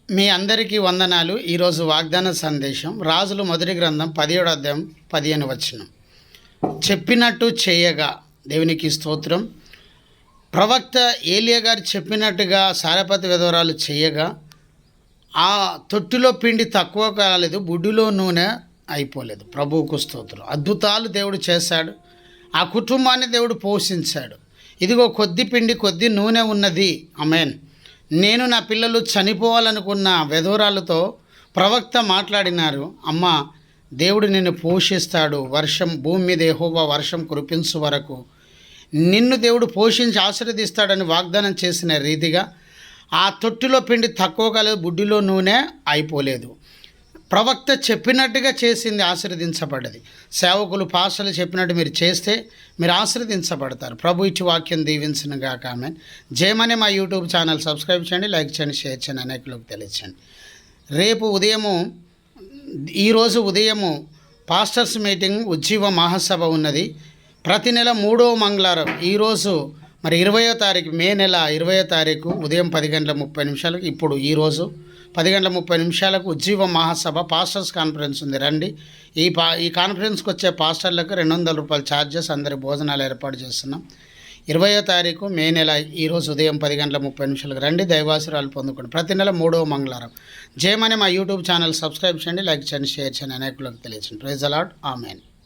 మీ అందరికీ వందనాలు. ఈరోజు వాగ్దాన సందేశం రాజులు మొదటి గ్రంథం 17వ అధ్యాయం 15వ వచనం. చెప్పినట్టు చేయగా, దేవునికి స్తోత్రం. ప్రవక్త ఏలియా గారు చెప్పినట్టుగా సారెపతు విధవరాలు చేయగా ఆ తొట్టిలో పిండి తక్కువ కాలేదు, బుడ్డిలో నూనె అయిపోలేదు. ప్రభువుకు స్తోత్రం. అద్భుతాలు దేవుడు చేశాడు. ఆ కుటుంబాన్ని దేవుడు పోషించాడు. ఇదిగో కొద్ది పిండి కొద్ది నూనె ఉన్నది. ఆమేన్. నేను నా పిల్లలు చనిపోవాలనుకున్న విధవరాలతో ప్రవక్త మాట్లాడినారు. అమ్మ, దేవుడు నిన్ను పోషిస్తాడు. వర్షం భూమి మీద యెహోవా వర్షం కురిపించు వరకు నిన్ను దేవుడు పోషించి ఆశీర్వదిస్తాడని వాగ్దానం చేసిన రీతిగా ఆ తొట్టిలో పిండి తక్కువ కాలేదు, బుడ్డిలో నూనె అయిపోలేదు. ప్రవక్త చెప్పినట్టుగా చేసింది, ఆశీర్వదించబడ్డది. సేవకులు పాస్టర్లు చెప్పినట్టు మీరు చేస్తే మీరు ఆశీర్వదించబడతారు. ప్రభు ఇచ్చి వాక్యం దీవించిన గాక. ఆమేన్. జయమనే మా యూట్యూబ్ ఛానల్ సబ్స్క్రైబ్ చేయండి, లైక్ చేయండి, షేర్ చేయండి, అనేకులకు తెలియచేయండి. ఈరోజు ఉదయము పాస్టర్స్ మీటింగ్ ఉజ్జీవ మహాసభ ఉన్నది. ప్రతి నెల 3వ మంగళవారం. ఈరోజు మరి 20వ తారీఖు, మే నెల 20వ తారీఖు ఉదయం 10:30 ఇప్పుడు ఈరోజు 10:30 ఉజ్జీవ మహాసభ పాస్టర్స్ కాన్ఫరెన్స్ ఉంది. రండి. ఈ కాన్ఫరెన్స్కి వచ్చే పాస్టర్లకు $200 ఛార్జెస్. అందరి భోజనాలు ఏర్పాటు చేస్తున్నాం. 20వ తారీఖు మే నెల ఈరోజు ఉదయం 10:30 రండి. దైవాశీర్వాదాలు పొందుకోండి. ప్రతి నెల 3వ మంగళవారం. జయమని మా యూట్యూబ్ ఛానల్ సబ్స్క్రైబ్ చేయండి, లైక్ చేయండి, షేర్ చేయండి, అనేకులకు తెలియచేయండి. Praise the Lord. ఆమేన్.